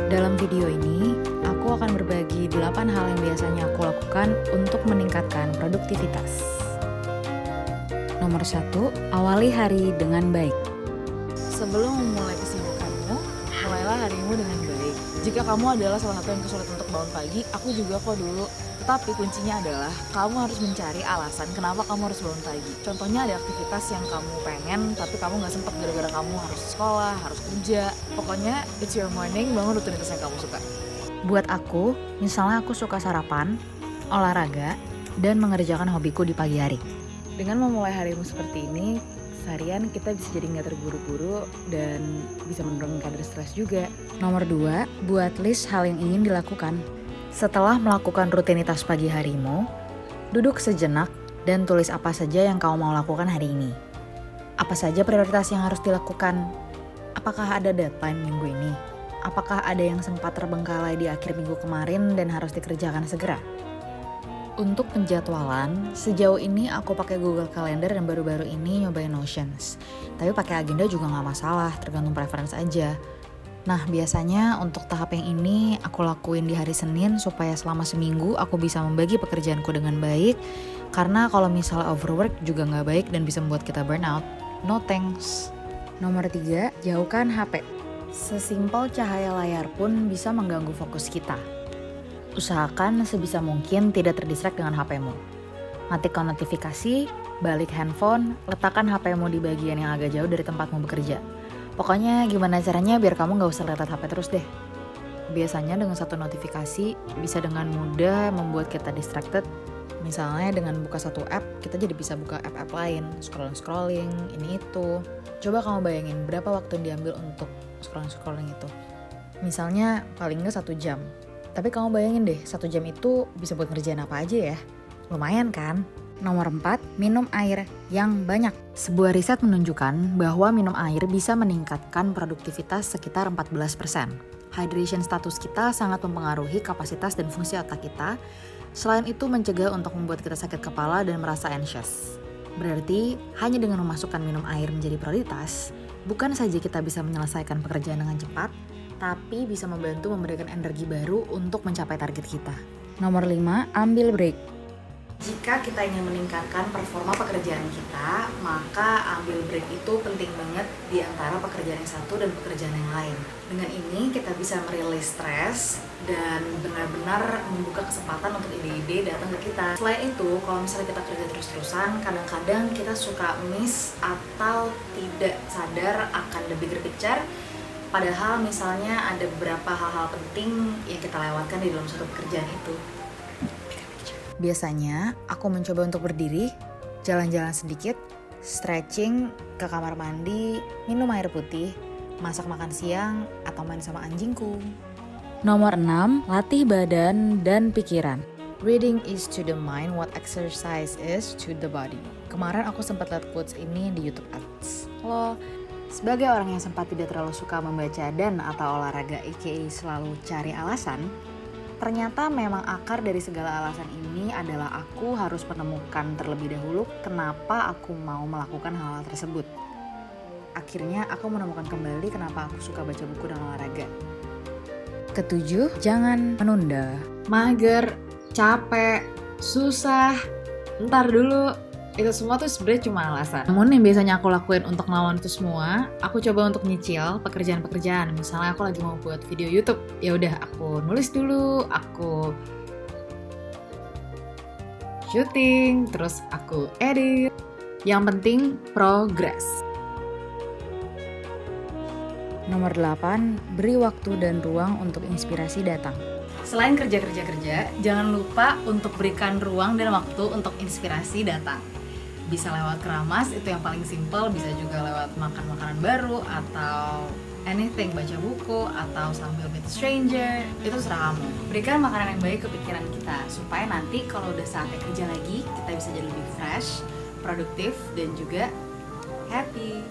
Dalam video ini, aku akan berbagi 8 hal yang biasanya aku lakukan untuk meningkatkan produktivitas. Nomor 1, awali hari dengan baik. Sebelum memulai kesibukanmu, mulailah harimu dengan baik. Jika kamu adalah salah satu yang kesulitan untuk bangun pagi, aku juga kok dulu. Tetapi kuncinya adalah kamu harus mencari alasan kenapa kamu harus bangun pagi. Contohnya ada aktivitas yang kamu pengen tapi kamu gak sempat gara-gara kamu harus sekolah, harus kerja. Pokoknya it's your morning, bangun rutinitas yang kamu suka. Buat aku, misalnya aku suka sarapan, olahraga, dan mengerjakan hobiku di pagi hari. Dengan memulai harimu seperti ini, seharian kita bisa jadi gak terburu-buru dan bisa menurunkan kadar stres juga. Nomor 2, buat list hal yang ingin dilakukan. Setelah melakukan rutinitas pagi harimu, duduk sejenak dan tulis apa saja yang kamu mau lakukan hari ini. Apa saja prioritas yang harus dilakukan? Apakah ada deadline minggu ini? Apakah ada yang sempat terbengkalai di akhir minggu kemarin dan harus dikerjakan segera? Untuk penjadwalan, sejauh ini aku pakai Google Calendar dan baru-baru ini nyobain Notions. Tapi pakai agenda juga nggak masalah, tergantung preference aja. Nah, biasanya untuk tahap yang ini aku lakuin di hari Senin supaya selama seminggu aku bisa membagi pekerjaanku dengan baik. Karena kalau misalnya overwork juga nggak baik dan bisa membuat kita burnout. No thanks. Nomor 3, jauhkan HP. Sesimpel cahaya layar pun bisa mengganggu fokus kita. Usahakan sebisa mungkin tidak terdistract dengan HP-mu. Matikan notifikasi, balik handphone, letakkan HP-mu di bagian yang agak jauh dari tempatmu bekerja. Pokoknya gimana caranya biar kamu gak usah lihat HP terus deh. Biasanya dengan satu notifikasi bisa dengan mudah membuat kita distracted. Misalnya dengan buka satu app, kita jadi bisa buka app-app lain, scrolling, ini itu. Coba kamu bayangin berapa waktu yang diambil untuk scrolling itu. Misalnya paling gak 1 jam. Tapi kamu bayangin deh, 1 jam itu bisa buat ngerjain apa aja ya. Lumayan kan? Nomor 4, minum air yang banyak. Sebuah riset menunjukkan bahwa minum air bisa meningkatkan produktivitas sekitar 14%. Hydration status kita sangat mempengaruhi kapasitas dan fungsi otak kita. Selain itu mencegah untuk membuat kita sakit kepala dan merasa anxious. Berarti, hanya dengan memasukkan minum air menjadi prioritas, bukan saja kita bisa menyelesaikan pekerjaan dengan cepat, tapi bisa membantu memberikan energi baru untuk mencapai target kita. Nomor 5, ambil break. Jika kita ingin meningkatkan performa pekerjaan kita, maka ambil break itu penting banget di antara pekerjaan yang satu dan pekerjaan yang lain. Dengan ini kita bisa merilis stres dan benar-benar membuka kesempatan untuk ide-ide datang ke kita. Selain itu, kalau misalnya kita kerja terus-terusan, kadang-kadang kita suka miss atau tidak sadar akan the bigger picture. Padahal misalnya ada beberapa hal-hal penting yang kita lewatkan di dalam suatu pekerjaan itu. Biasanya aku mencoba untuk berdiri, jalan-jalan sedikit, stretching, ke kamar mandi, minum air putih, masak makan siang, atau main sama anjingku. Nomor 6, latih badan dan pikiran. Reading is to the mind what exercise is to the body. Kemarin aku sempat lihat quotes ini di YouTube Ads. Sebagai orang yang sempat tidak terlalu suka membaca dan atau olahraga aka selalu cari alasan, ternyata memang akar dari segala alasan ini adalah aku harus menemukan terlebih dahulu kenapa aku mau melakukan hal-hal tersebut. Akhirnya aku menemukan kembali kenapa aku suka baca buku dan olahraga. Ketujuh, jangan menunda. Mager, capek, susah, ntar dulu. Itu semua tuh sebenarnya cuma alasan. Namun yang biasanya aku lakuin untuk ngelawan itu semua, aku coba untuk nyicil pekerjaan-pekerjaan. Misalnya aku lagi mau buat video YouTube, ya udah aku nulis dulu, aku syuting, terus aku edit. Yang penting progress. Nomor 8, beri waktu dan ruang untuk inspirasi datang. Selain kerja, jangan lupa untuk berikan ruang dan waktu untuk inspirasi datang. Bisa lewat keramas, itu yang paling simple, bisa juga lewat makan makanan baru, atau anything, baca buku, atau sambil meet stranger, itu serah kamu. Berikan makanan yang baik ke pikiran kita, supaya nanti kalau udah saatnya kerja lagi, kita bisa jadi lebih fresh, produktif, dan juga happy.